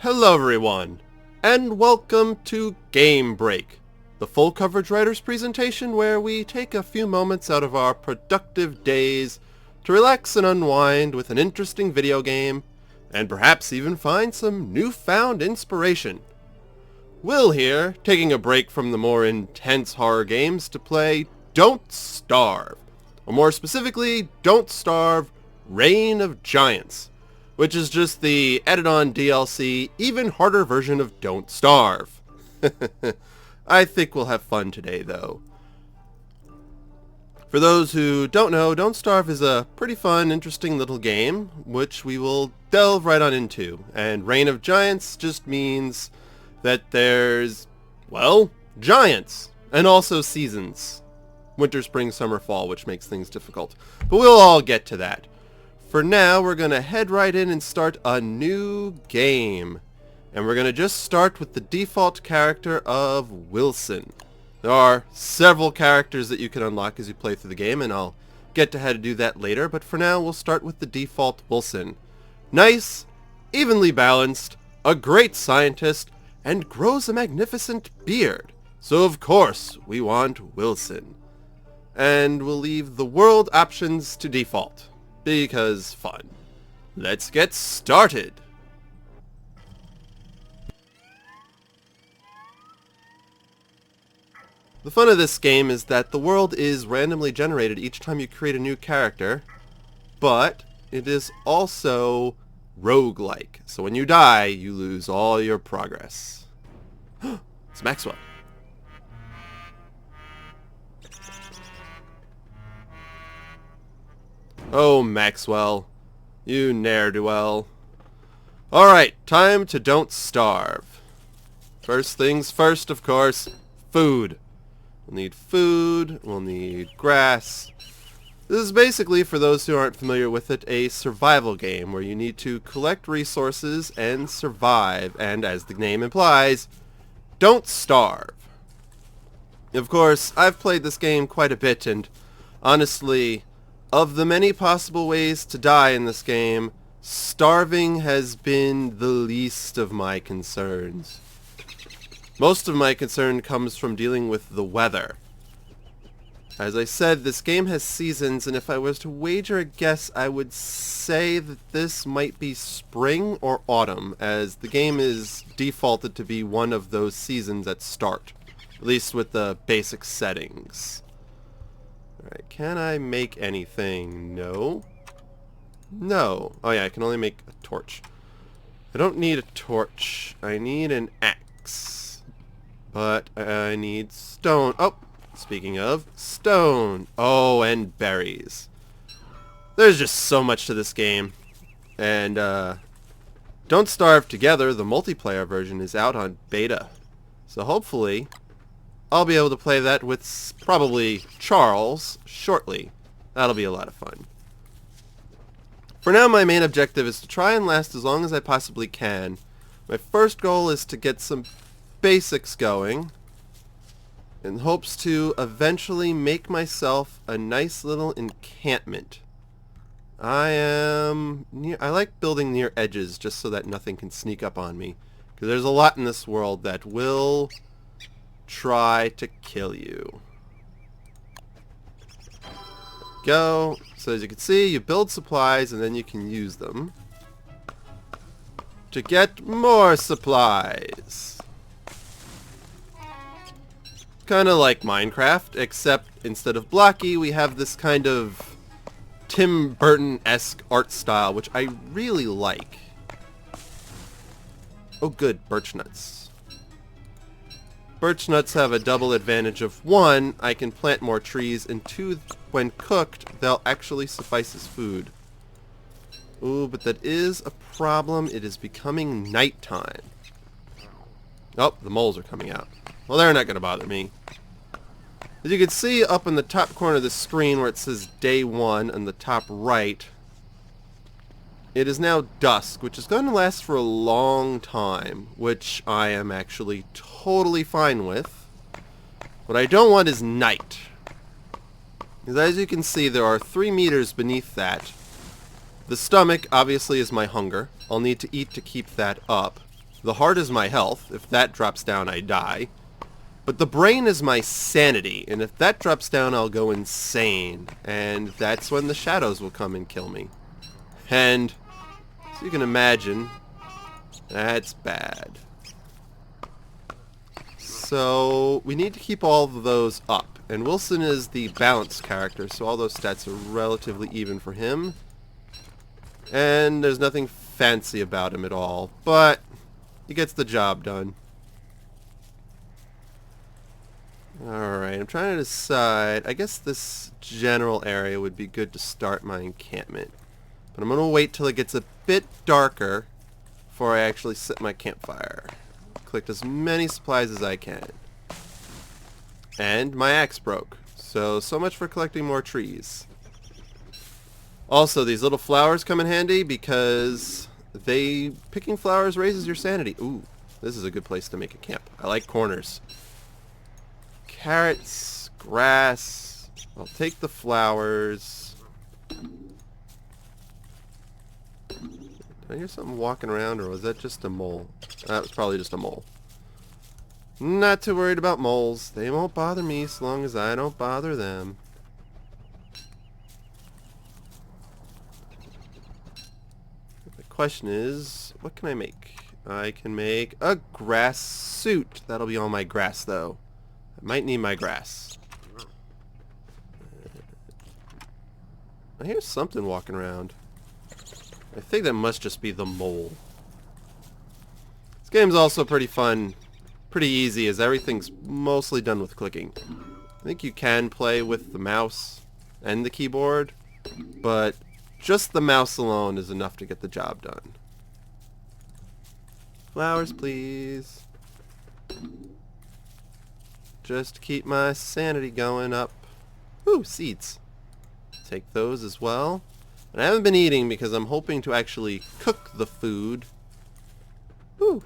Hello everyone, and welcome to Game Break, the full coverage writer's presentation where we take a few moments out of our productive days to relax and unwind with an interesting video game, and perhaps even find some newfound inspiration. Will here, taking a break from the more intense horror games to play Don't Starve, or more specifically, Don't Starve Reign of Giants, which is just the added-on DLC, even harder version of Don't Starve. I think we'll have fun today, though. For those who don't know, Don't Starve is a pretty fun, interesting little game, which we will delve right on into. And Reign of Giants just means that there's, well, giants, and also seasons. Winter, spring, summer, fall, which makes things difficult. But we'll all get to that. For now, we're going to head right in and start a new game. And we're going to just start with the default character of Wilson. There are several characters that you can unlock as you play through the game, and I'll get to how to do that later, but for now, we'll start with the default Wilson. Nice, evenly balanced, a great scientist, and grows a magnificent beard. So of course, we want Wilson. And we'll leave the world options to default. Because fun. Let's get started! The fun of this game is that the world is randomly generated each time you create a new character, but it is also roguelike. So when you die, you lose all your progress. It's Maxwell. Oh, Maxwell, you ne'er-do-well. Alright, time to Don't Starve. First things first, of course, food. We'll need food, we'll need grass. This is basically, for those who aren't familiar with it, a survival game where you need to collect resources and survive, and as the name implies, don't starve. Of course, I've played this game quite a bit, and honestly, of the many possible ways to die in this game, starving has been the least of my concerns. Most of my concern comes from dealing with the weather. As I said, this game has seasons, and if I was to wager a guess, I would say that this might be spring or autumn, as the game is defaulted to be one of those seasons at start, at least with the basic settings. Alright, can I make anything? No. No. Oh yeah, I can only make a torch. I don't need a torch. I need an axe. But I need stone. Oh, speaking of, stone. Oh, and berries. There's just so much to this game. And, Don't Starve Together, the multiplayer version, is out on beta. So hopefully I'll be able to play that with probably Charles shortly. That'll be a lot of fun. For now, my main objective is to try and last as long as I possibly can. My first goal is to get some basics going, in hopes to eventually make myself a nice little encampment. I like building near edges just so that nothing can sneak up on me, because there's a lot in this world that will try to kill you. Go. So as you can see, you build supplies and then you can use them to get more supplies. Kind of like Minecraft, except instead of blocky, we have this kind of Tim Burton-esque art style, which I really like. Oh good, birch nuts. Birch nuts have a double advantage of, one, I can plant more trees, and two, when cooked, they'll actually suffice as food. Ooh, but that is a problem. It is becoming nighttime. Oh, the moles are coming out. Well, they're not going to bother me. As you can see up in the top corner of the screen where it says Day 1 on the top right, it is now dusk, which is going to last for a long time, which I am actually totally fine with. What I don't want is night. Because as you can see, there are 3 meters beneath that. The stomach, obviously, is my hunger. I'll need to eat to keep that up. The heart is my health. If that drops down, I die. But the brain is my sanity, and if that drops down, I'll go insane. And that's when the shadows will come and kill me. And, so you can imagine, that's bad. So, we need to keep all of those up. And Wilson is the balanced character, so all those stats are relatively even for him. And there's nothing fancy about him at all, but he gets the job done. Alright, I'm trying to decide. I guess this general area would be good to start my encampment. But I'm going to wait till it gets a bit darker before I actually set my campfire. Collect as many supplies as I can. And my axe broke. So much for collecting more trees. Also, these little flowers come in handy because picking flowers raises your sanity. Ooh, this is a good place to make a camp. I like corners. Carrots, grass. I'll take the flowers. Did I hear something walking around, or was that just a mole? That was probably just a mole. Not too worried about moles. They won't bother me as long as I don't bother them. The question is, what can I make? I can make a grass suit. That'll be all my grass, though. I might need my grass. I hear something walking around. I think that must just be the mole. This game's also pretty fun. Pretty easy, as everything's mostly done with clicking. I think you can play with the mouse and the keyboard, but just the mouse alone is enough to get the job done. Flowers, please. Just to keep my sanity going up. Ooh, seeds. Take those as well. And I haven't been eating because I'm hoping to actually cook the food. Ooh.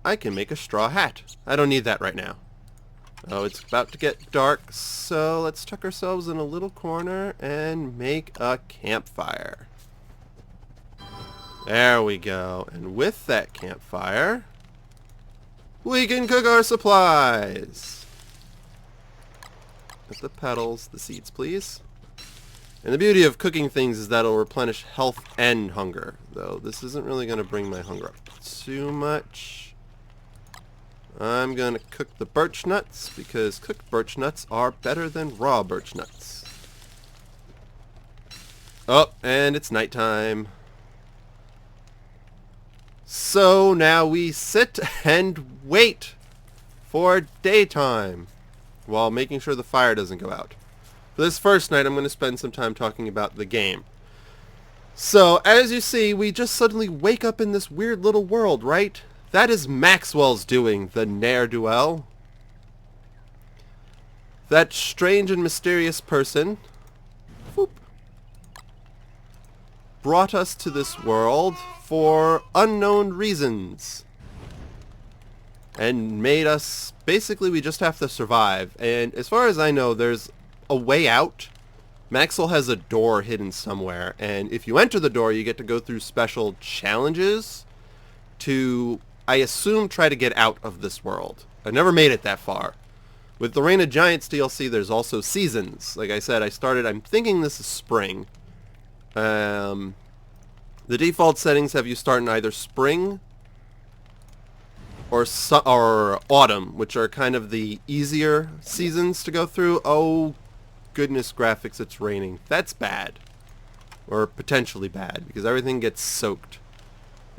I can make a straw hat. I don't need that right now. Oh, it's about to get dark, so let's tuck ourselves in a little corner and make a campfire. There we go. And with that campfire, we can cook our supplies. Get the petals, the seeds, please. And the beauty of cooking things is that it'll replenish health and hunger. Though this isn't really going to bring my hunger up too much. I'm going to cook the birch nuts because cooked birch nuts are better than raw birch nuts. Oh, and it's nighttime. So now we sit and wait for daytime while making sure the fire doesn't go out. For this first night, I'm going to spend some time talking about the game. So, as you see, we just suddenly wake up in this weird little world, right? That is Maxwell's doing, the ne'er-do-well. That strange and mysterious person whoop, brought us to this world for unknown reasons. And made us, basically we just have to survive. And as far as I know, there's a way out. Maxwell has a door hidden somewhere, and if you enter the door, you get to go through special challenges to, I assume, try to get out of this world. I've never made it that far. With the Reign of Giants DLC, there's also seasons. Like I said, I'm thinking this is spring. The default settings have you start in either spring or autumn, which are kind of the easier seasons to go through. Oh, goodness graphics, it's raining. That's bad. Or potentially bad, because everything gets soaked.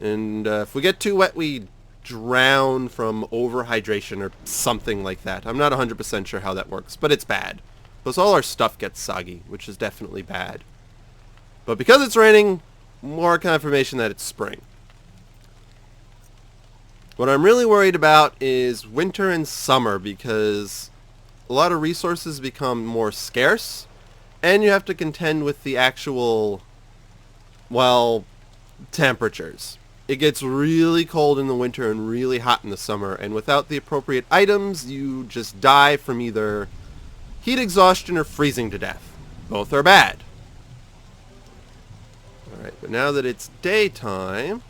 And if we get too wet, we drown from overhydration or something like that. I'm not 100% sure how that works, but it's bad. Plus all our stuff gets soggy, which is definitely bad. But because it's raining, more confirmation that it's spring. What I'm really worried about is winter and summer, because a lot of resources become more scarce, and you have to contend with the actual, well, temperatures. It gets really cold in the winter and really hot in the summer, and without the appropriate items, you just die from either heat exhaustion or freezing to death. Both are bad. Alright, but now that it's daytime,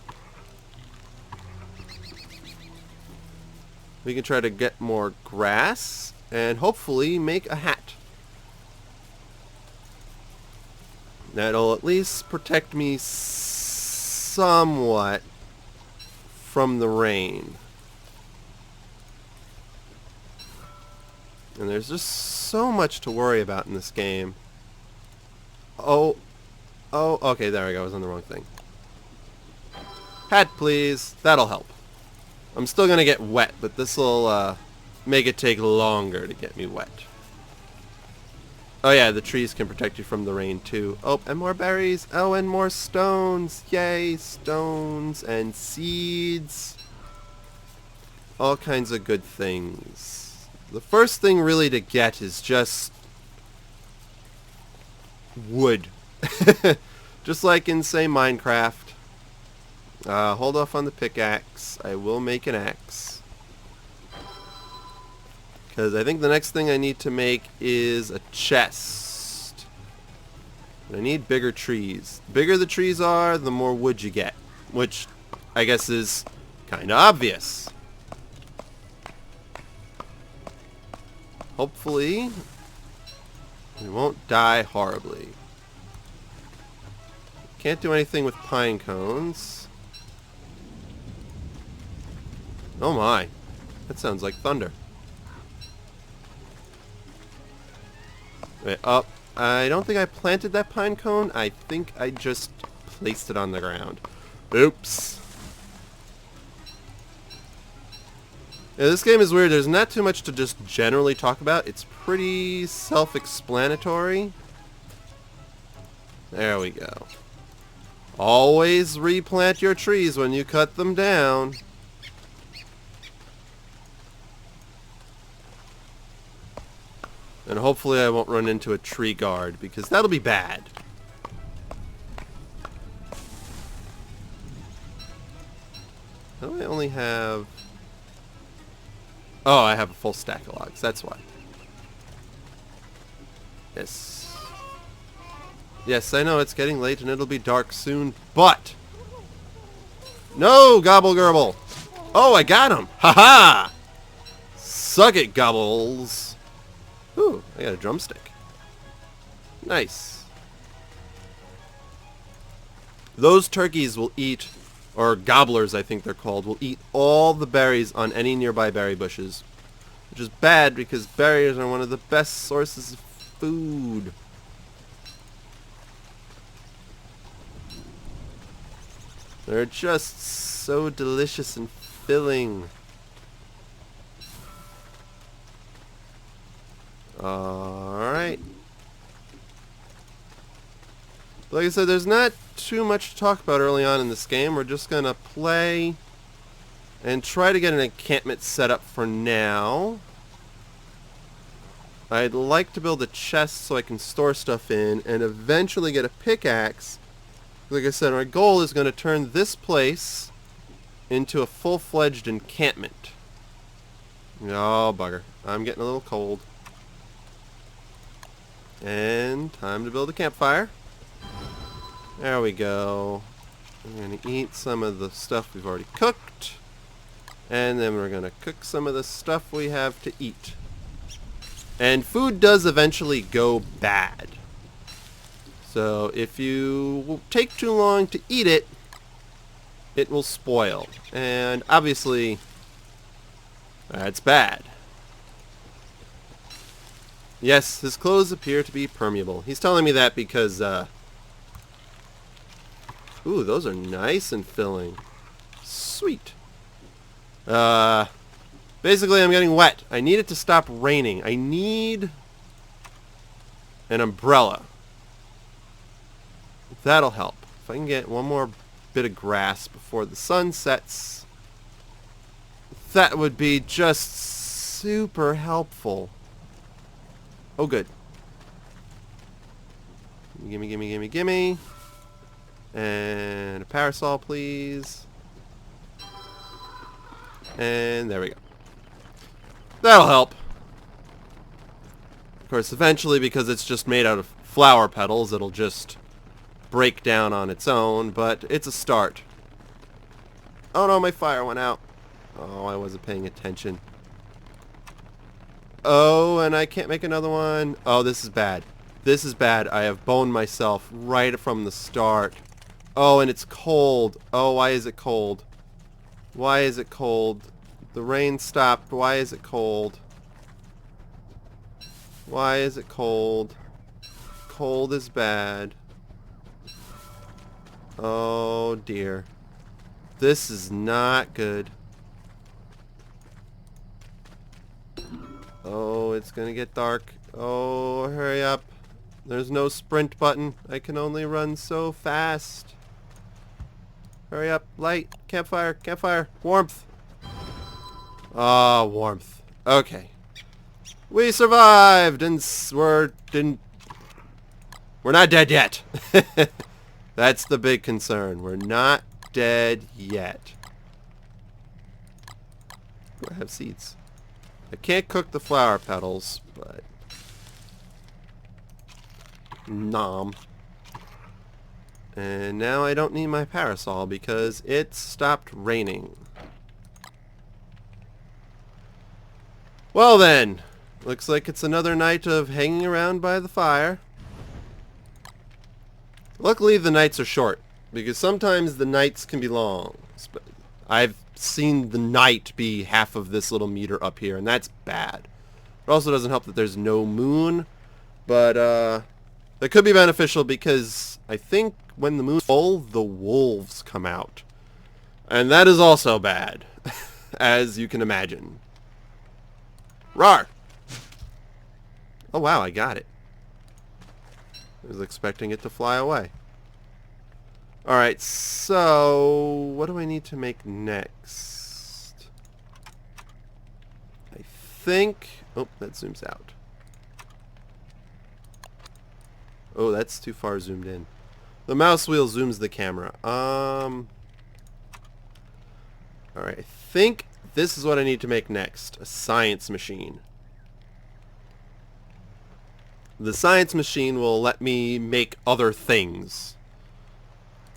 We can try to get more grass and hopefully make a hat. That'll at least protect me somewhat from the rain. And there's just so much to worry about in this game. Oh, okay, there I go. I was on the wrong thing. Hat, please. That'll help. I'm still gonna get wet, but this'll make it take longer to get me wet. Oh yeah, the trees can protect you from the rain too. Oh, and more berries. Oh, and more stones. Yay, stones and seeds. All kinds of good things. The first thing really to get is just wood. Just like in, say, Minecraft. Hold off on the pickaxe. I will make an axe. Because I think the next thing I need to make is a chest. I need bigger trees. The bigger the trees are, the more wood you get. Which, I guess, is kind of obvious. Hopefully, we won't die horribly. Can't do anything with pine cones. Oh my. That sounds like thunder. Wait, oh, I don't think I planted that pine cone. I think I just placed it on the ground. Oops. Yeah, this game is weird. There's not too much to just generally talk about. It's pretty self-explanatory. There we go. Always replant your trees when you cut them down. And hopefully I won't run into a tree guard, because that'll be bad. How do I only have... Oh, I have a full stack of logs, that's why. Yes. Yes, I know it's getting late and it'll be dark soon, but... No, Gobble Gerbil! Oh, I got him! Ha-ha! Suck it, Gobbles! Ooh, I got a drumstick. Nice. Those turkeys will eat, or gobblers I think they're called, will eat all the berries on any nearby berry bushes. Which is bad because berries are one of the best sources of food. They're just so delicious and filling. Alright. Like I said, there's not too much to talk about early on in this game. We're just gonna play and try to get an encampment set up for now. I'd like to build a chest so I can store stuff in and eventually get a pickaxe. Like I said, our goal is going to turn this place into a full-fledged encampment. Oh, bugger. I'm getting a little cold. And time to build a campfire. There we go. We're going to eat some of the stuff we've already cooked. And then we're going to cook some of the stuff we have to eat. And food does eventually go bad. So if you take too long to eat it, it will spoil. And obviously, that's bad. Yes, his clothes appear to be permeable. He's telling me that because, ooh, those are nice and filling. Sweet. Basically, I'm getting wet. I need it to stop raining. I need an umbrella. That'll help. If I can get one more bit of grass before the sun sets, that would be just super helpful. Oh, good. Gimme, gimme, gimme, gimme. And a parasol, please. And there we go. That'll help. Of course, eventually, because it's just made out of flower petals, it'll just break down on its own, but it's a start. Oh no, my fire went out. Oh, I wasn't paying attention. Oh, and I can't make another one. Oh, this is bad. This is bad. I have boned myself right from the start. Oh, and it's cold. Oh, why is it cold? Why is it cold? The rain stopped. Why is it cold? Why is it cold? Cold is bad. Oh, dear. This is not good. Oh, it's gonna get dark. Oh, hurry up. There's no sprint button. I can only run so fast. Hurry up. Light. Campfire. Campfire. Warmth. Ah, warmth. Okay. We survived and we're not dead yet. That's the big concern. We're not dead yet. Do I have seeds? I can't cook the flower petals, but nom. And now I don't need my parasol because it stopped raining. Well then, looks like it's another night of hanging around by the fire. Luckily the nights are short, because sometimes the nights can be long. I've seen the night be half of this little meter up here, and that's bad. It also doesn't help that there's no moon, but that could be beneficial because I think when the moon's full, the wolves come out. And that is also bad, as you can imagine. Rawr! Oh wow, I got it. I was expecting it to fly away. Alright, so what do I need to make next? I think... Oh, that zooms out. Oh, that's too far zoomed in. The mouse wheel zooms the camera. Alright, I think this is what I need to make next. A science machine. The science machine will let me make other things.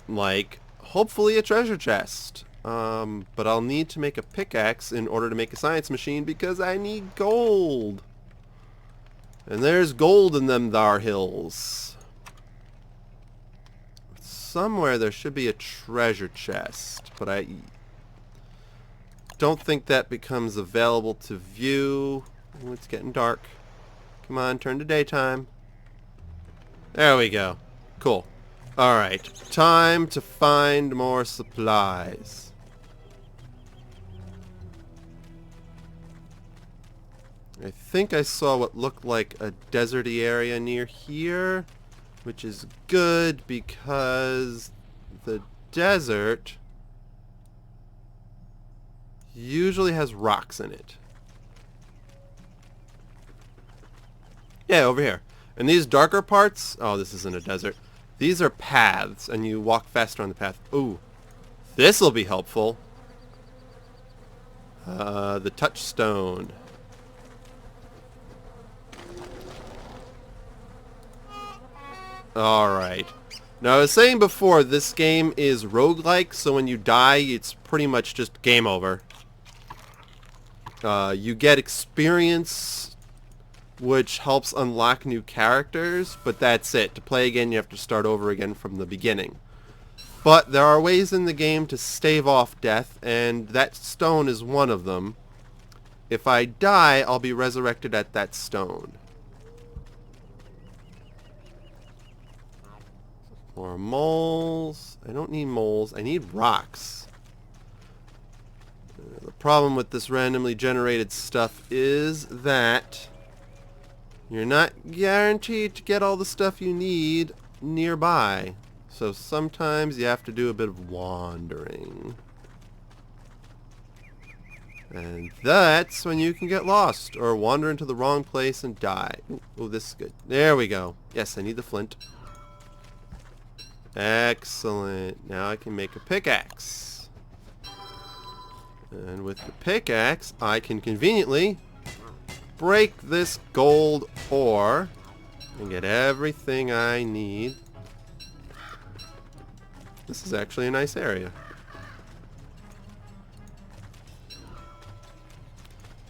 Like, hopefully a treasure chest. But I'll need to make a pickaxe in order to make a science machine because I need gold. And there's gold in them thar hills. Somewhere there should be a treasure chest, but I don't think that becomes available to view. Oh, it's getting dark. Come on, turn to daytime. There we go. Cool. Alright, time to find more supplies. I think I saw what looked like a deserty area near here, which is good because the desert usually has rocks in it. Yeah, over here. And these darker parts, oh, this isn't a desert. These are paths, and you walk faster on the path. Ooh, this'll be helpful. The touchstone. Alright. Now, I was saying before, this game is roguelike, so when you die, it's pretty much just game over. You get experience, which helps unlock new characters, but that's it. To play again, you have to start over again from the beginning. But there are ways in the game to stave off death, and that stone is one of them. If I die, I'll be resurrected at that stone. More moles. I don't need moles. I need rocks. The problem with this randomly generated stuff is that you're not guaranteed to get all the stuff you need nearby. So sometimes you have to do a bit of wandering. And that's when you can get lost or wander into the wrong place and die. Oh, this is good. There we go. Yes, I need the flint. Excellent. Now I can make a pickaxe. And with the pickaxe, I can conveniently break this gold ore and get everything I need. This is actually a nice area.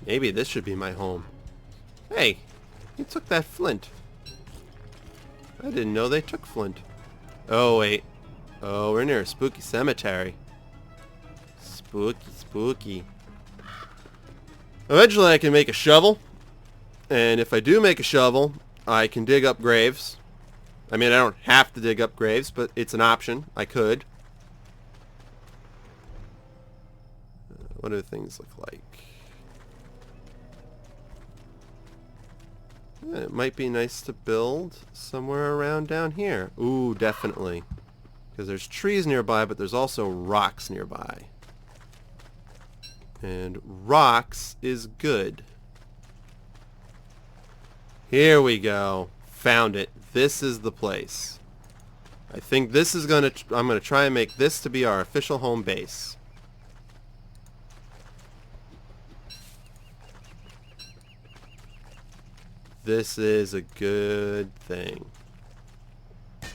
Maybe this should be my home. Hey, he took that flint. I didn't know they took flint. Oh, wait. Oh, we're near a spooky cemetery. Spooky, spooky. Eventually I can make a shovel. And if I do make a shovel, I can dig up graves. I mean, I don't have to dig up graves, but it's an option. I could. What do things look like? It might be nice to build somewhere around down here. Ooh, definitely. Because there's trees nearby, but there's also rocks nearby. And rocks is good. Here we go. Found it. This is the place. I think this is I'm gonna try and make this to be our official home base. This is a good thing.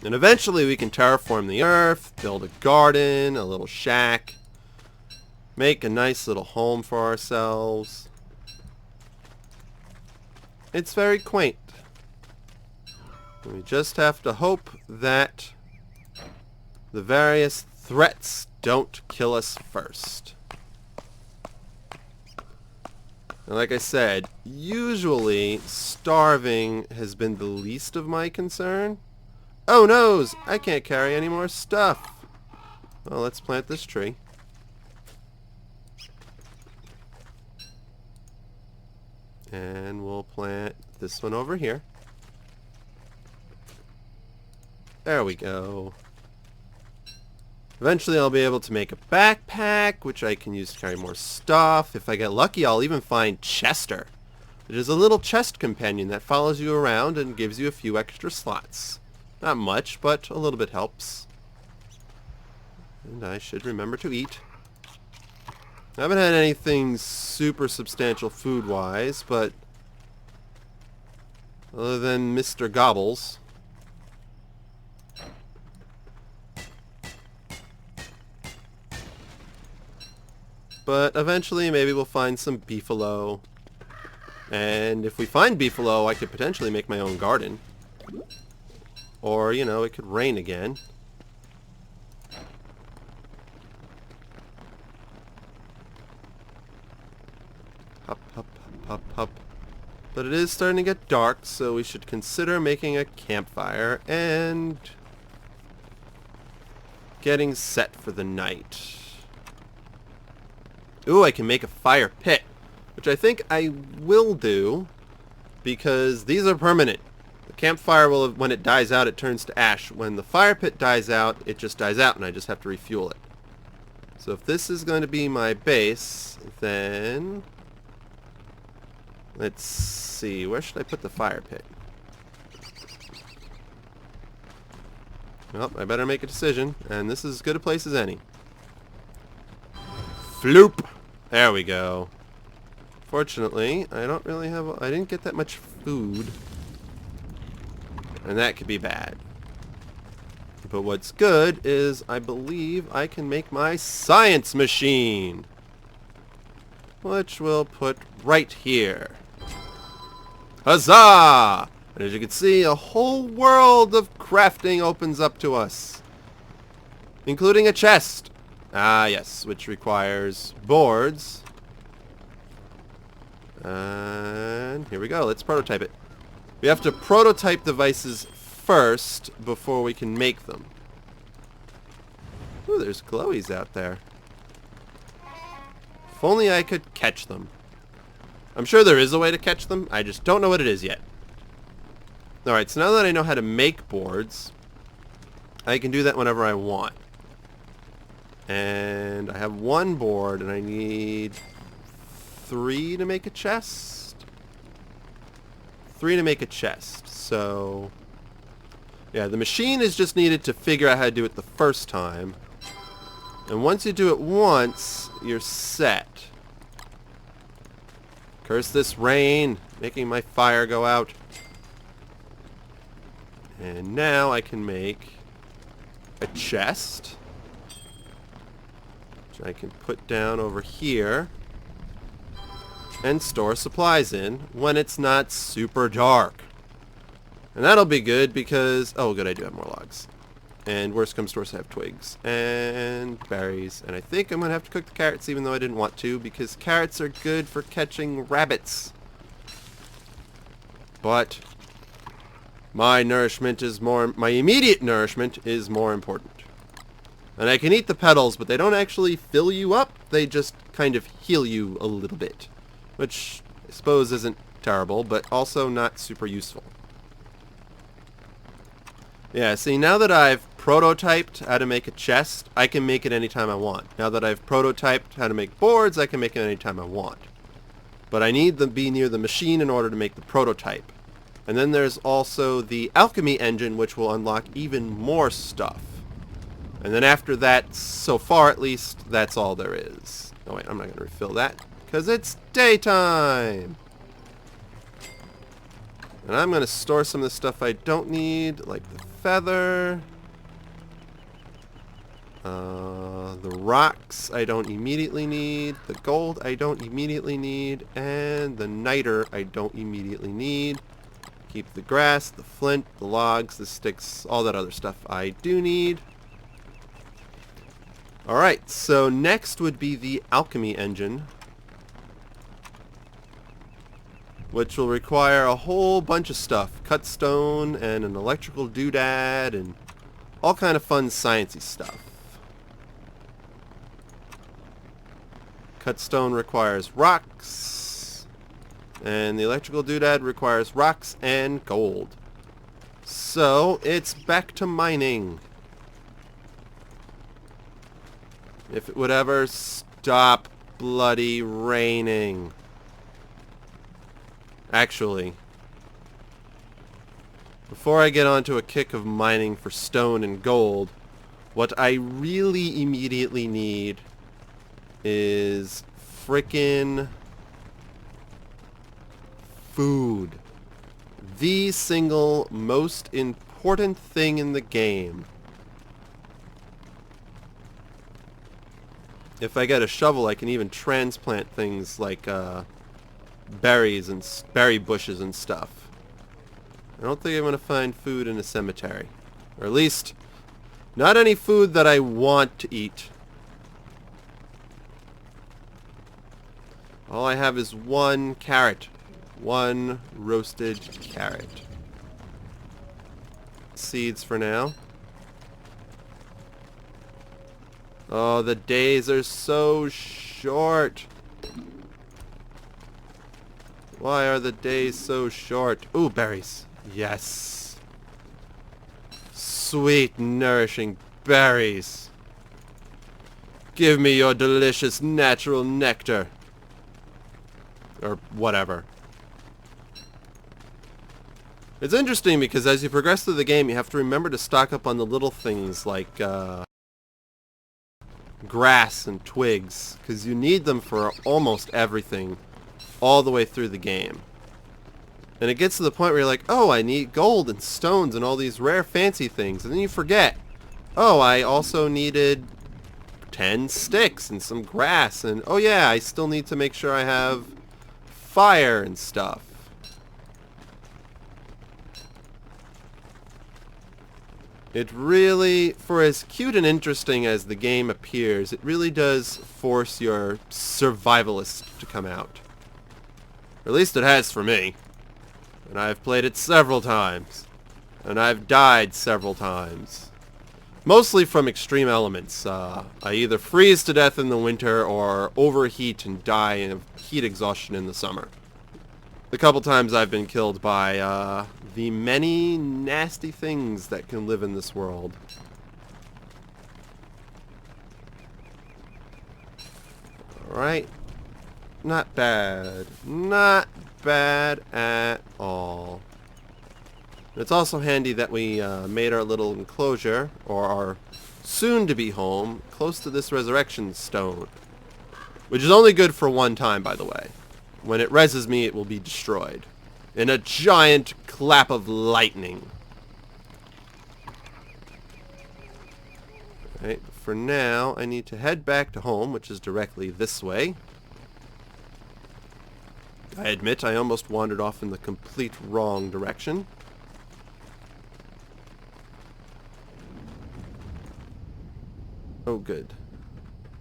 And eventually we can terraform the earth, build a garden, a little shack, make a nice little home for ourselves. It's very quaint. We just have to hope that the various threats don't kill us first. And like I said, usually starving has been the least of my concern. Oh noes! I can't carry any more stuff. Well, let's plant this tree. And we'll plant this one over here. There we go. Eventually I'll be able to make a backpack, which I can use to carry more stuff. If I get lucky, I'll even find Chester. It is a little chest companion that follows you around and gives you a few extra slots. Not much, but a little bit helps. And I should remember to eat. I haven't had anything super substantial food-wise, but other than Mr. Gobbles. But eventually maybe we'll find some beefalo. And if we find beefalo, I could potentially make my own garden. Or, you know, it could rain again. Hop, hop, hop, hop, hop. But it is starting to get dark, so we should consider making a campfire and getting set for the night. Ooh, I can make a fire pit, which I think I will do because these are permanent. The campfire will, when it dies out, it turns to ash. When the fire pit dies out, it just dies out and I just have to refuel it. So if this is going to be my base, then let's see, where should I put the fire pit? Well, I better make a decision, and this is as good a place as any. Floop! There we go. Fortunately, I don't really have... I didn't get that much food. And that could be bad. But what's good is I believe I can make my science machine. Which we'll put right here. Huzzah! And as you can see, a whole world of crafting opens up to us. Including a chest. Ah, yes, which requires boards. And here we go. Let's prototype it. We have to prototype devices first before we can make them. Ooh, there's glowies out there. If only I could catch them. I'm sure there is a way to catch them. I just don't know what it is yet. Alright, so now that I know how to make boards, I can do that whenever I want. And I have one board, and I need 3 to make a chest. 3 to make a chest. So, yeah, the machine is just needed to figure out how to do it the first time. And once you do it once, you're set. Curse this rain, making my fire go out. And now I can make a chest, which I can put down over here. and store supplies in when it's not super dark. And that'll be good because... oh, good, I do have more logs. And worst comes to worst, I have twigs and berries. And I think I'm going to have to cook the carrots even though I didn't want to, because carrots are good for catching rabbits. But my nourishment is more... my immediate nourishment is more important. And I can eat the petals, but they don't actually fill you up. They just kind of heal you a little bit. Which I suppose isn't terrible, but also not super useful. Yeah, see, now that I've prototyped how to make a chest, I can make it anytime I want. Now that I've prototyped how to make boards, I can make it anytime I want. But I need to be near the machine in order to make the prototype. And then there's also the alchemy engine, which will unlock even more stuff. And then after that, so far at least, that's all there is. Oh wait, I'm not going to refill that, because it's daytime! And I'm going to store some of the stuff I don't need, like the feather. The rocks I don't immediately need. The gold I don't immediately need. And the niter I don't immediately need. Keep the grass, the flint, the logs, the sticks, all that other stuff I do need. Alright, so next would be the alchemy engine, which will require a whole bunch of stuff. Cut stone and an electrical doodad and all kind of fun sciencey stuff. Cut stone requires rocks, and the electrical doodad requires rocks and gold. So it's back to mining. If it would ever stop bloody raining. Actually, before I get onto a kick of mining for stone and gold, what I really immediately need is frickin' food. The single most important thing in the game. If I get a shovel, I can even transplant things like berries and berry bushes and stuff. I don't think I'm going to find food in a cemetery. Or at least, not any food that I want to eat. All I have is one carrot. One roasted carrot. Seeds for now. Oh, the days are so short. Why are the days so short? Ooh, berries. Yes. Sweet, nourishing berries. Give me your delicious natural nectar. Or whatever. It's interesting because as you progress through the game, you have to remember to stock up on the little things like grass and twigs, because you need them for almost everything all the way through the game. And it gets to the point where you're like, oh, I need gold and stones and all these rare fancy things, and then you forget, oh, I also needed 10 sticks and some grass, and oh yeah, I still need to make sure I have fire and stuff. It really, for as cute and interesting as the game appears, it really does force your survivalist to come out. Or at least it has for me. And I've played it several times. And I've died several times. Mostly from extreme elements. I either freeze to death in the winter or overheat and die of heat exhaustion in the summer. The couple times I've been killed by the many nasty things that can live in this world. Alright. Not bad. Not bad at all. It's also handy that we made our little enclosure, or our soon-to-be home, close to this resurrection stone. Which is only good for one time, by the way. When it reses me, it will be destroyed. In a giant clap of lightning. Alright, for now, I need to head back to home, which is directly this way. I admit I almost wandered off in the complete wrong direction. Oh, good.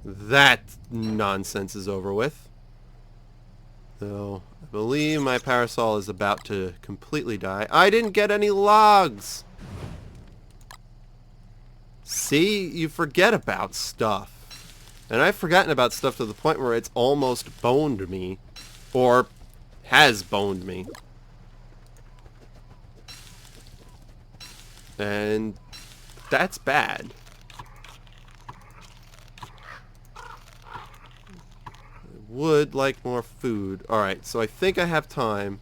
That nonsense is over with. Though, I believe my parasol is about to completely die. I didn't get any logs! See? You forget about stuff. And I've forgotten about stuff to the point where it's almost boned me. Or has boned me. And that's bad. Would like more food. Alright, so I think I have time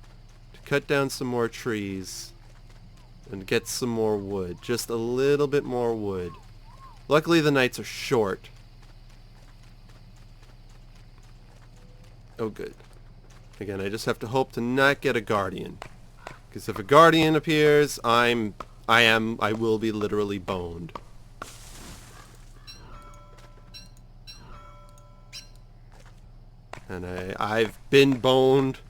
to cut down some more trees and get some more wood. Just a little bit more wood. Luckily the nights are short. Oh good. Again, I just have to hope to not get a guardian. Because if a guardian appears, I will be literally boned. And I've been boned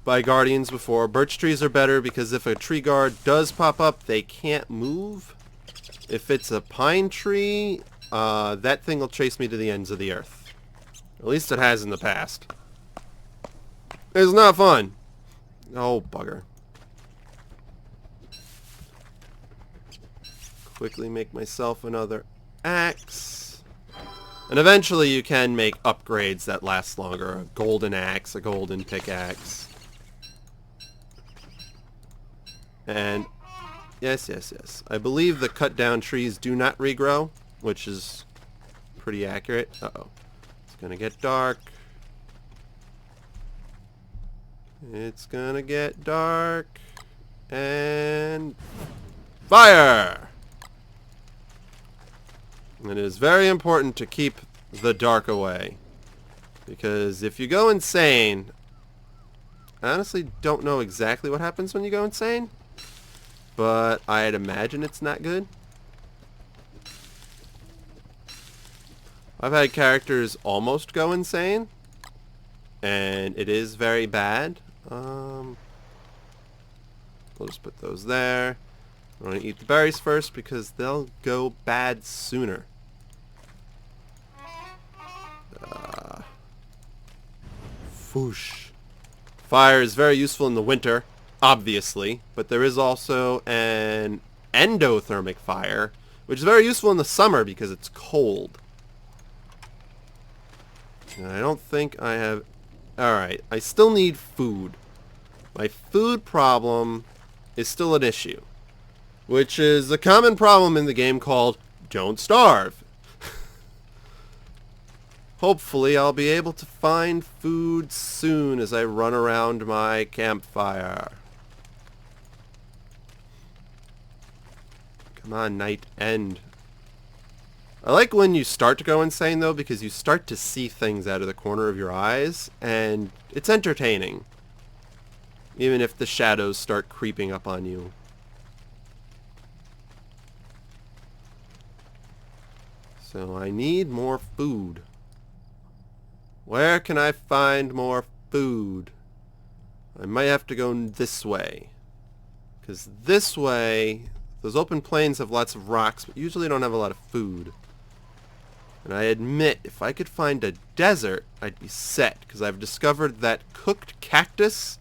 by guardians before. Birch trees are better because if a tree guard does pop up, they can't move. If it's a pine tree, that thing will chase me to the ends of the earth. At least it has in the past. It's not fun. Oh, bugger. Quickly make myself another axe. And eventually you can make upgrades that last longer. A golden axe, a golden pickaxe. And yes. I believe the cut down trees do not regrow, which is pretty accurate. Uh-oh. It's gonna get dark. It's gonna get dark. And fire! And it is very important to keep the dark away. Because if you go insane, I honestly don't know exactly what happens when you go insane. But I'd imagine it's not good. I've had characters almost go insane. And it is very bad. We'll just put those there. I'm going to eat the berries first because they'll go bad sooner. Foosh. Fire is very useful in the winter, obviously, but there is also an endothermic fire, which is very useful in the summer because it's cold. And I don't think I have... Alright, I still need food. My food problem is still an issue, which is a common problem in the game called Don't Starve. Hopefully I'll be able to find food soon as I run around my campfire. Come on, night, end. I like when you start to go insane though, because you start to see things out of the corner of your eyes, and it's entertaining. Even if the shadows start creeping up on you. So I need more food. Where can I find more food? I might have to go this way. Because this way, those open plains have lots of rocks, but usually don't have a lot of food. And I admit, if I could find a desert, I'd be set. Because I've discovered that cooked cactus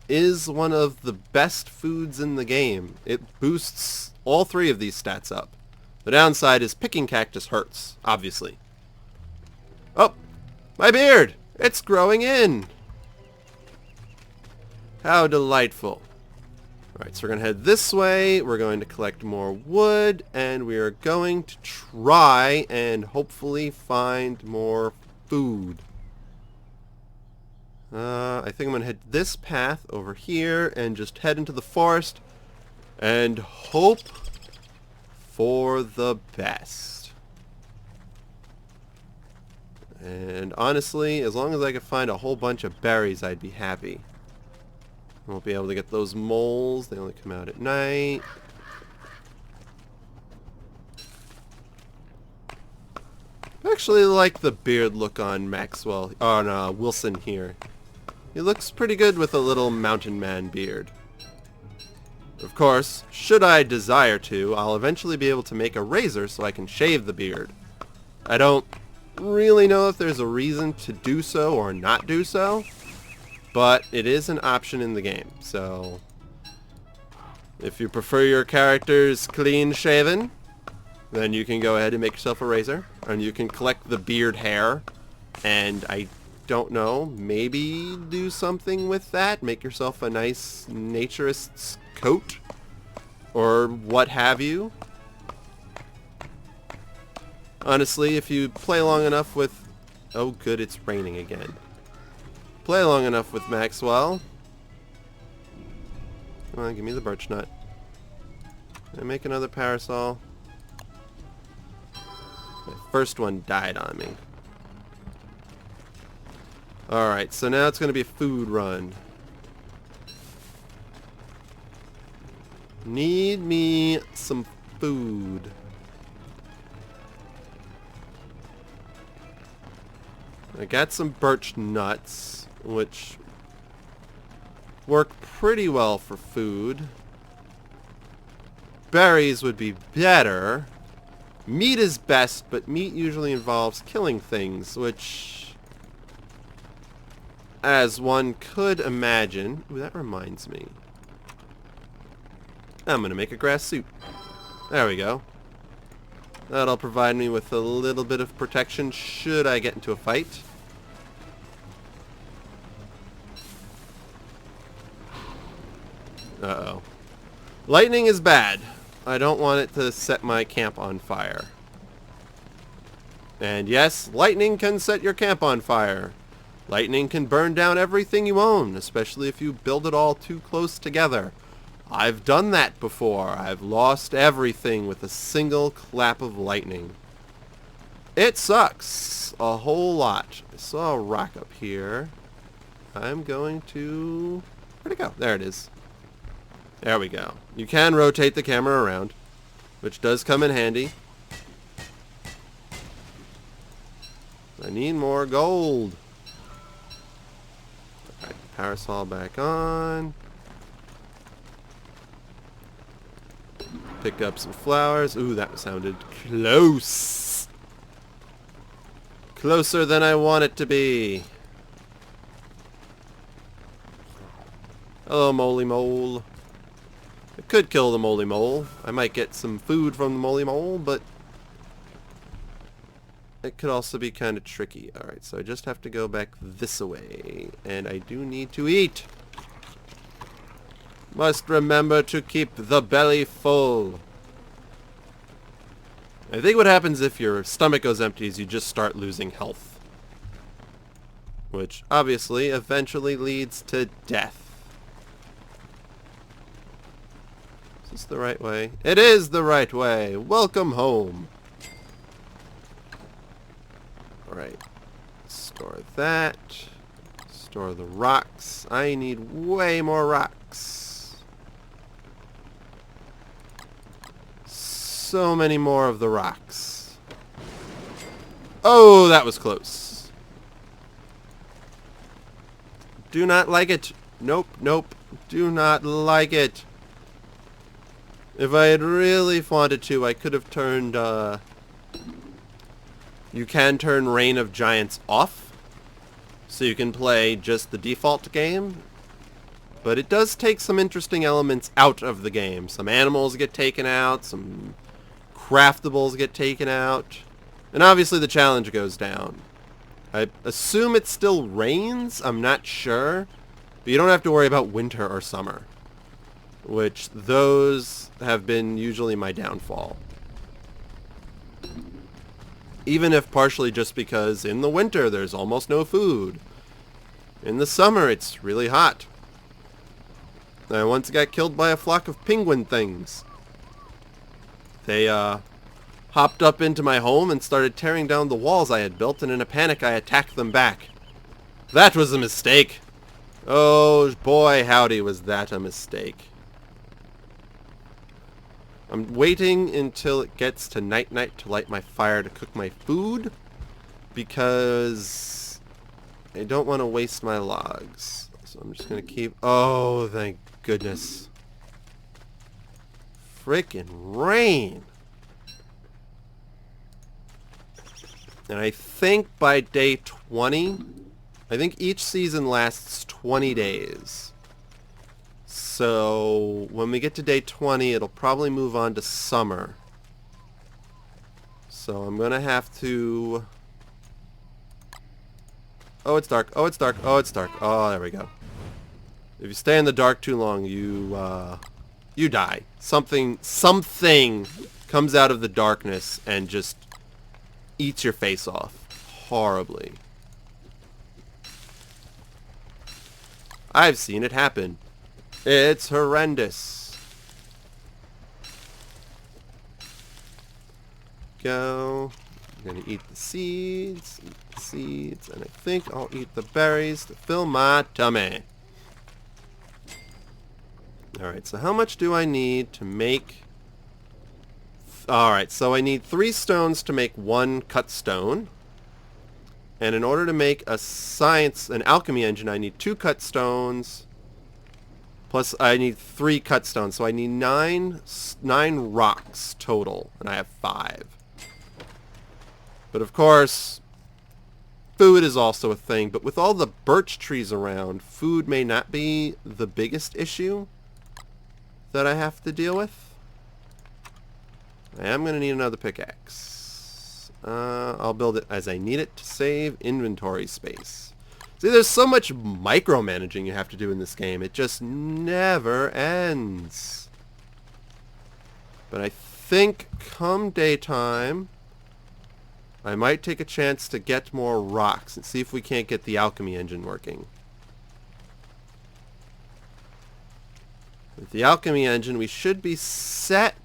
is one of the best foods in the game. It boosts all three of these stats up. The downside is picking cactus hurts, obviously. Oh! My beard! It's growing in! How delightful. Alright, so we're going to head this way, we're going to collect more wood, and we are going to try and hopefully find more food. I think I'm going to head this path over here and just head into the forest and hope for the best. And honestly, as long as I could find a whole bunch of berries, I'd be happy. I won't be able to get those moles. They only come out at night. I actually like the beard look on Maxwell, on Wilson here. He looks pretty good with a little mountain man beard. Of course, should I desire to, I'll eventually be able to make a razor so I can shave the beard. I don't really know if there's a reason to do so or not do so, but it is an option in the game, so if you prefer your characters clean shaven, then you can go ahead and make yourself a razor, and you can collect the beard hair, and I don't know, maybe do something with that, make yourself a nice naturist's coat, or what have you. Honestly, if you play long enough with... Oh good, it's raining again. Play long enough with Maxwell. Come on, give me the birch nut. Can I make another parasol? My first one died on me. Alright, so now it's going to be a food run. Need me some food. I got some birch nuts, which work pretty well for food. Berries would be better. Meat is best, but meat usually involves killing things, which, as one could imagine... Ooh, that reminds me. I'm going to make a grass suit. There we go. That'll provide me with a little bit of protection should I get into a fight. Uh-oh. Lightning is bad. I don't want it to set my camp on fire. And yes, lightning can set your camp on fire. Lightning can burn down everything you own, especially if you build it all too close together. I've done that before. I've lost everything with a single clap of lightning. It sucks a whole lot. I saw a rock up here. I'm going to... Where'd it go? There it is. There we go. You can rotate the camera around, which does come in handy. I need more gold. Alright, parasol back on. Pick up some flowers. Ooh, that sounded close. Closer than I want it to be. Hello, moly mole. I could kill the moly mole. I might get some food from the moly mole, but it could also be kind of tricky. Alright, so I just have to go back this way. And I do need to eat. Must remember to keep the belly full. I think what happens if your stomach goes empty is you just start losing health. Which, obviously, eventually leads to death. Is this the right way? It is the right way! Welcome home! Alright. Store that. Store the rocks. I need way more rocks. So many more of the rocks. Oh, that was close. Do not like it. Nope, nope. Do not like it. If I had really wanted to, I could have turned, you can turn Reign of Giants off, so you can play just the default game. But it does take some interesting elements out of the game. Some animals get taken out, some craftables get taken out, and obviously the challenge goes down. I assume it still rains, I'm not sure, but you don't have to worry about winter or summer, which those have been usually my downfall. Even if partially just because in the winter there's almost no food. In the summer it's really hot. I once got killed by a flock of penguin things. They hopped up into my home and started tearing down the walls I had built, and in a panic I attacked them back. That was a mistake. Oh boy, howdy, was that a mistake. I'm waiting until it gets to night-night to light my fire to cook my food, because I don't want to waste my logs. So I'm just going to keep... Oh, thank goodness. Frickin' rain. And I think by day 20... I think each season lasts 20 days. So when we get to day 20, it'll probably move on to summer. So I'm going to have to... Oh, it's dark. Oh, it's dark. Oh, it's dark. Oh, there we go. If you stay in the dark too long, you die. Something comes out of the darkness and just eats your face off horribly. I've seen it happen. It's horrendous. Go. I'm gonna eat the seeds, and I think I'll eat the berries to fill my tummy. Alright, so how much do I need to make... Alright, so I need 3 stones to make 1 cut stone. And in order to make an alchemy engine, I need 2 cut stones. Plus, I need 3 cut stones. So I need 9 rocks total. And I have 5. But of course, food is also a thing. But with all the birch trees around, food may not be the biggest issue that I have to deal with. I am going to need another pickaxe. I'll build it as I need it to save inventory space. See, there's so much micromanaging you have to do in this game. It just never ends. But I think come daytime, I might take a chance to get more rocks and see if we can't get the alchemy engine working. With the alchemy engine, we should be set,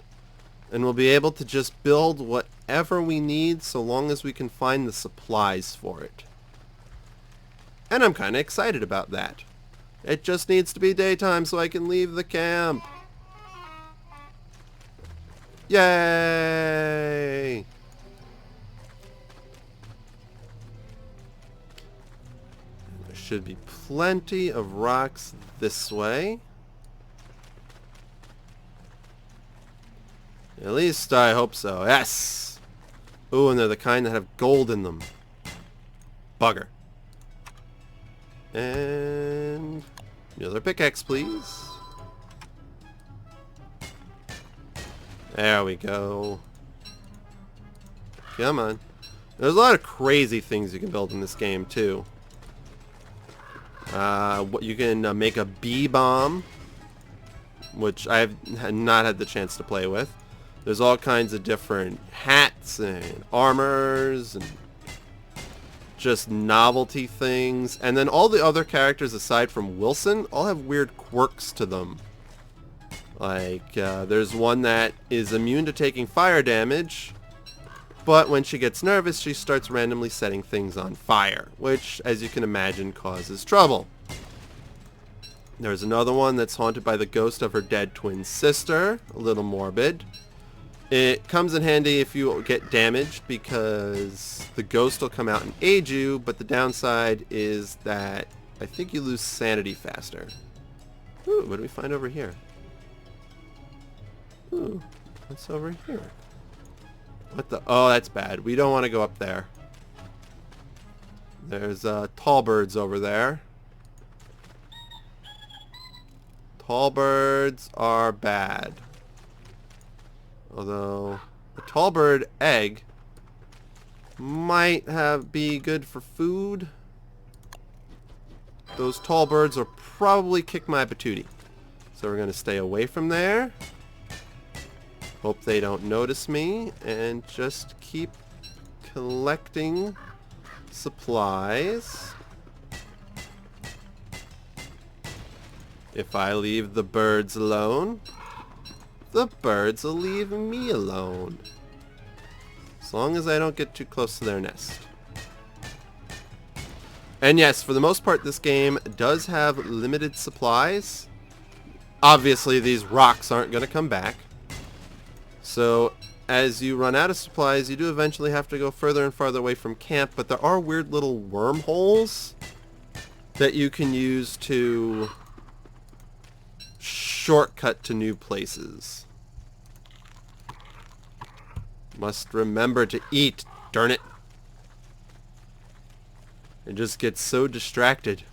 and we'll be able to just build whatever we need so long as we can find the supplies for it. And I'm kind of excited about that. It just needs to be daytime so I can leave the camp. Yay! There should be plenty of rocks this way. At least I hope so. Yes! Ooh, and they're the kind that have gold in them. Bugger. And another pickaxe, please. There we go. Come on. There's a lot of crazy things you can build in this game, too. You can make a bee bomb, which I've not had the chance to play with. There's all kinds of different hats and armors and just novelty things. And then all the other characters aside from Wilson all have weird quirks to them. Like, there's one that is immune to taking fire damage, but when she gets nervous, she starts randomly setting things on fire, which, as you can imagine, causes trouble. There's another one that's haunted by the ghost of her dead twin sister, a little morbid. It comes in handy if you get damaged because the ghost will come out and aid you, but the downside is that I think you lose sanity faster. Ooh, what do we find over here? Ooh, what's over here? What the? Oh, that's bad. We don't want to go up there. There's tall birds over there. Tall birds are bad. Although a tall bird egg might be good for food. Those tall birds will probably kick my patootie. So we're going to stay away from there. Hope they don't notice me. And just keep collecting supplies. If I leave the birds alone, the birds will leave me alone. As long as I don't get too close to their nest. And yes, for the most part, this game does have limited supplies. Obviously, these rocks aren't going to come back. So, as you run out of supplies, you do eventually have to go further and farther away from camp, but there are weird little wormholes that you can use to shortcut to new places. Must remember to eat, darn it. I just get so distracted.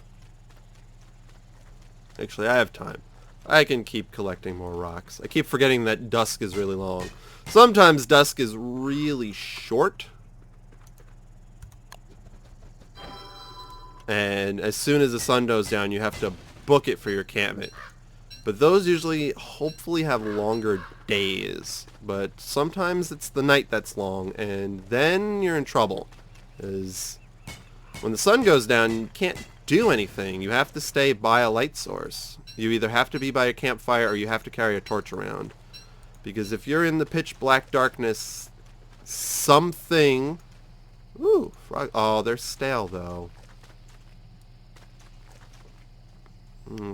Actually, I have time. I can keep collecting more rocks. I keep forgetting that dusk is really long. Sometimes dusk is really short. And as soon as the sun goes down, you have to book it for your encampment. But those usually, hopefully, have longer days. But sometimes it's the night that's long, and then you're in trouble. Because when the sun goes down, you can't do anything. You have to stay by a light source. You either have to be by a campfire or you have to carry a torch around. Because if you're in the pitch black darkness, something... Ooh, frog... Oh, they're stale, though.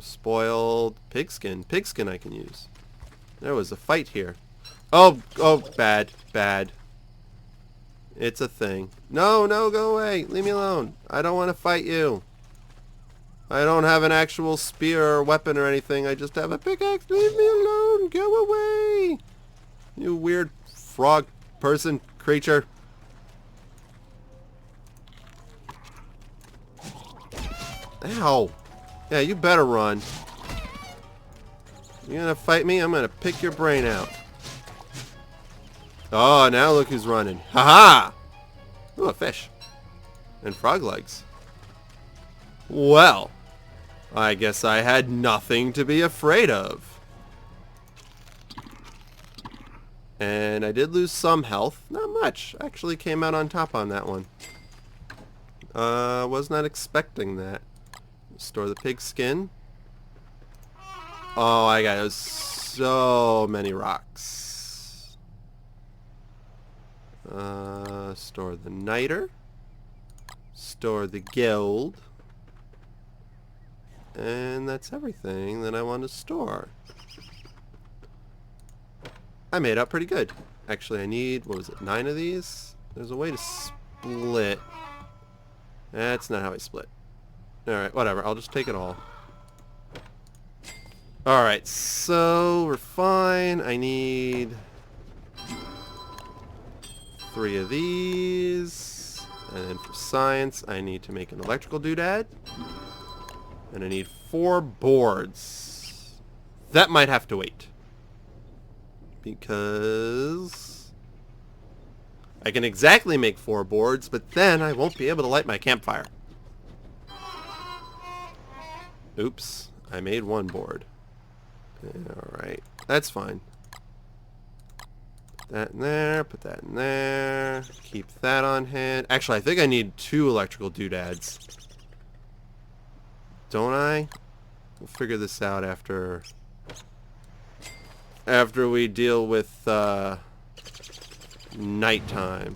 Spoiled pigskin. Pigskin I can use. There was a fight here. Oh, bad, bad. It's a thing. No, go away. Leave me alone. I don't want to fight you. I don't have an actual spear or weapon or anything. I just have a pickaxe. Leave me alone. Go away. You weird frog person creature. Ow. Yeah, you better run. You gonna fight me? I'm gonna pick your brain out. Oh, now look who's running. Ha-ha! Ooh, a fish. And frog legs. Well, I guess I had nothing to be afraid of. And I did lose some health. Not much. Actually came out on top on that one. Was not expecting that. Store the pig skin. Oh, I got so many rocks. Store the niter. Store the gold. And that's everything that I want to store. I made up pretty good. Actually, I need, what was it, 9 of these? There's a way to split. That's not how I split. Alright, whatever. I'll just take it all. Alright, so we're fine. I need 3 of these. And then for science, I need to make an electrical doodad. And I need 4 boards. That might have to wait. Because I can exactly make 4 boards, but then I won't be able to light my campfire. Oops, I made 1 board. Alright, that's fine. Put that in there, put that in there. Keep that on hand. Actually, I think I need 2 electrical doodads. Don't I? We'll figure this out after we deal with nighttime.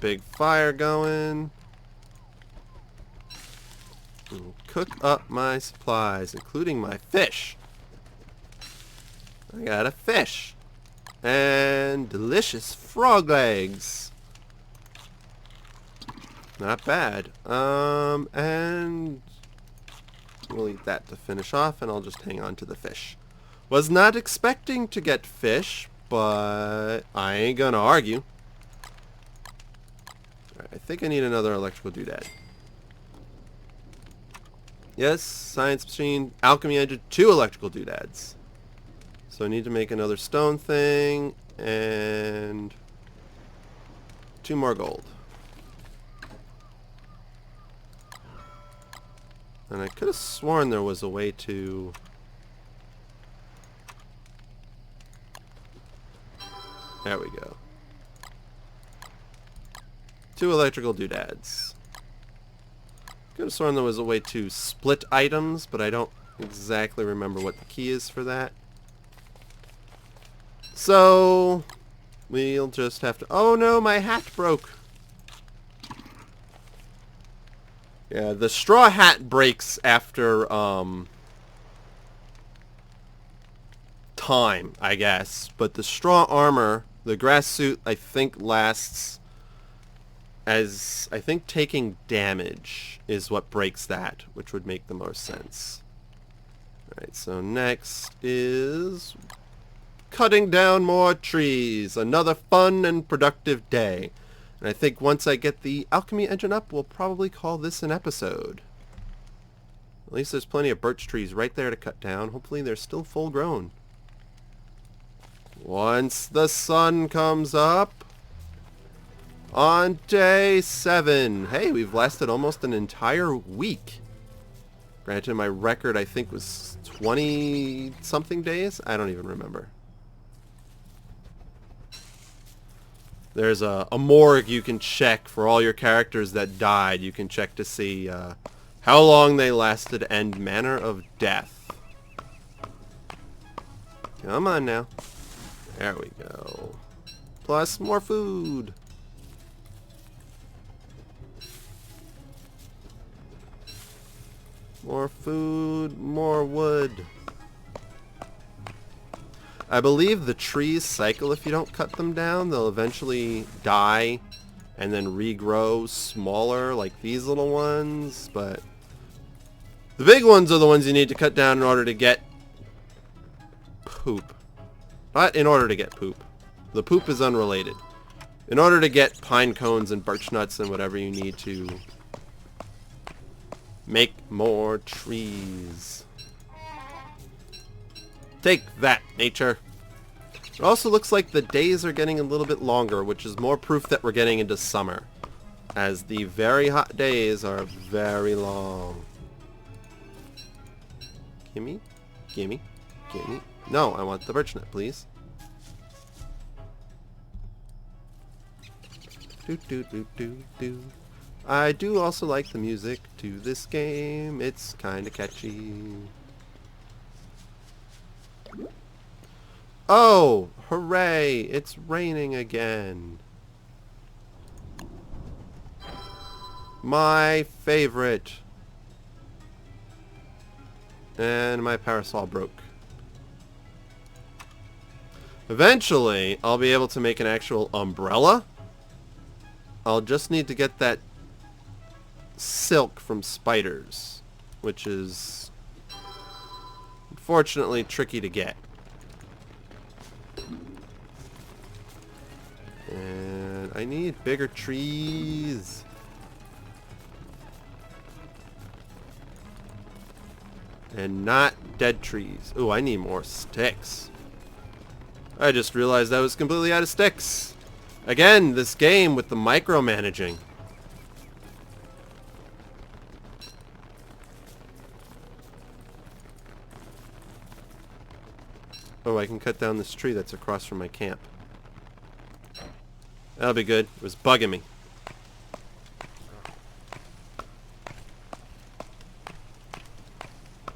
Big fire going. We'll cook up my supplies, including my fish. I got a fish. And delicious frog legs. Not bad. And we'll eat that to finish off, and I'll just hang on to the fish. Was not expecting to get fish, but I ain't gonna argue. Alright, I think I need another electrical doodad. Yes, science machine, alchemy engine, 2 electrical doodads. So I need to make another stone thing, and 2 more gold. And I could have sworn there was a way to... There we go. 2 electrical doodads. Could have sworn there was a way to split items, but I don't exactly remember what the key is for that. So we'll just have to... Oh no, my hat broke. Yeah, the straw hat breaks after time, I guess. But the straw armor, the grass suit, I think lasts as I think taking damage is what breaks that, which would make the most sense. Alright, so next is cutting down more trees. Another fun and productive day. And I think once I get the alchemy engine up, we'll probably call this an episode. At least there's plenty of birch trees right there to cut down. Hopefully they're still full grown. Once the sun comes up on day 7. Hey, we've lasted almost an entire week. Granted, my record I think was 20 something days. I don't even remember. There's a morgue you can check for all your characters that died. You can check to see how long they lasted and manner of death. Come on now. There we go. Plus more food. More food, more wood. I believe the trees cycle if you don't cut them down. They'll eventually die and then regrow smaller like these little ones, but the big ones are the ones you need to cut down in order to get poop. Not in order to get poop. The poop is unrelated. In order to get pine cones and birch nuts and whatever you need to make more trees. Take that, nature. It also looks like the days are getting a little bit longer, which is more proof that we're getting into summer, as the very hot days are very long. Gimme, gimme, gimme. No, I want the birch nut, please. Do do do do do. I do also like the music to this game. It's kinda catchy. Oh, hooray! It's raining again. My favorite. And my parasol broke. Eventually, I'll be able to make an actual umbrella. I'll just need to get that silk from spiders, which is unfortunately tricky to get. And I need bigger trees. And not dead trees. Ooh, I need more sticks. I just realized I was completely out of sticks. Again, this game with the micromanaging. Oh, I can cut down this tree that's across from my camp. That'll be good. It was bugging me.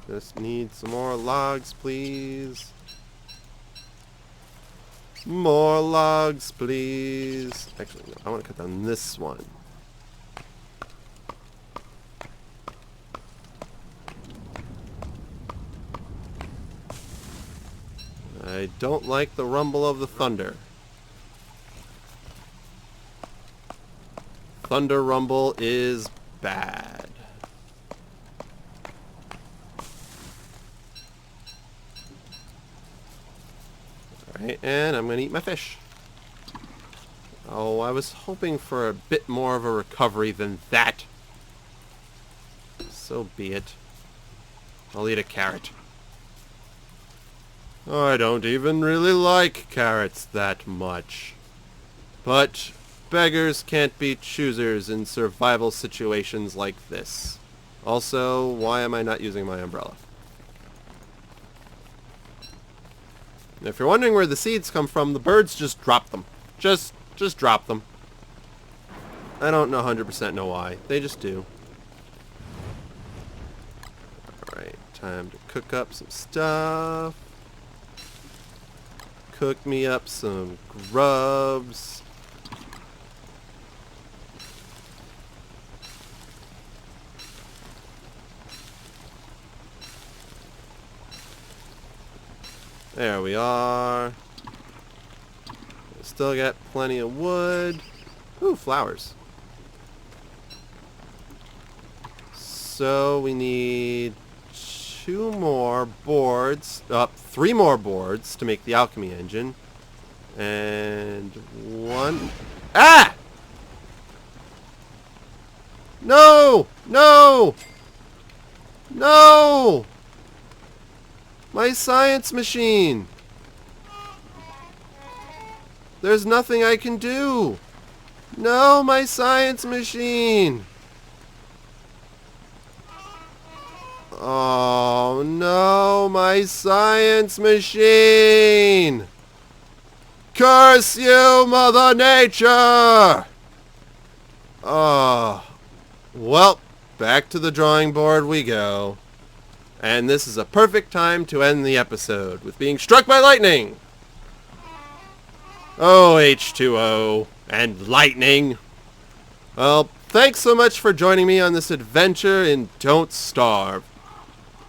Just need some more logs, please. More logs, please. Actually, no, I want to cut down this one. I don't like the rumble of the thunder. Thunder rumble is bad. Alright, and I'm going to eat my fish. Oh, I was hoping for a bit more of a recovery than that. So be it. I'll eat a carrot. I don't even really like carrots that much. But beggars can't be choosers in survival situations like this. Also, why am I not using my umbrella? And if you're wondering where the seeds come from, the birds just drop them. Just drop them. I don't 100% know why. They just do. Alright, time to cook up some stuff. Cook me up some grubs. There we are. Still got plenty of wood. Ooh, flowers. So we need 2 more boards, 3 more boards to make the alchemy engine. And 1... Ah! No! No! No! My science machine! There's nothing I can do! No, my science machine! Oh no, my science machine! Curse you, Mother Nature! Oh. Well, back to the drawing board we go. And this is a perfect time to end the episode with being struck by lightning! Oh, H2O and lightning! Well, thanks so much for joining me on this adventure in Don't Starve.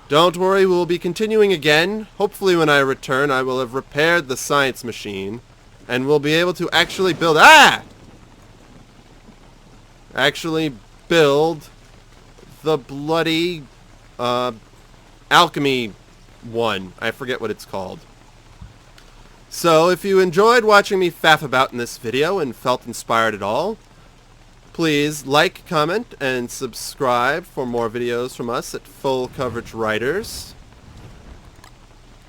Don't worry, we'll be continuing again. Hopefully when I return, I will have repaired the science machine, and we'll be able to actually build... Actually build the bloody, alchemy one. I forget what it's called. So, if you enjoyed watching me faff about in this video and felt inspired at all, please like, comment, and subscribe for more videos from us at Full Coverage Writers.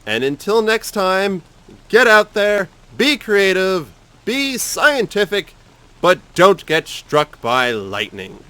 And until next time, get out there, be creative, be scientific, but don't get struck by lightning.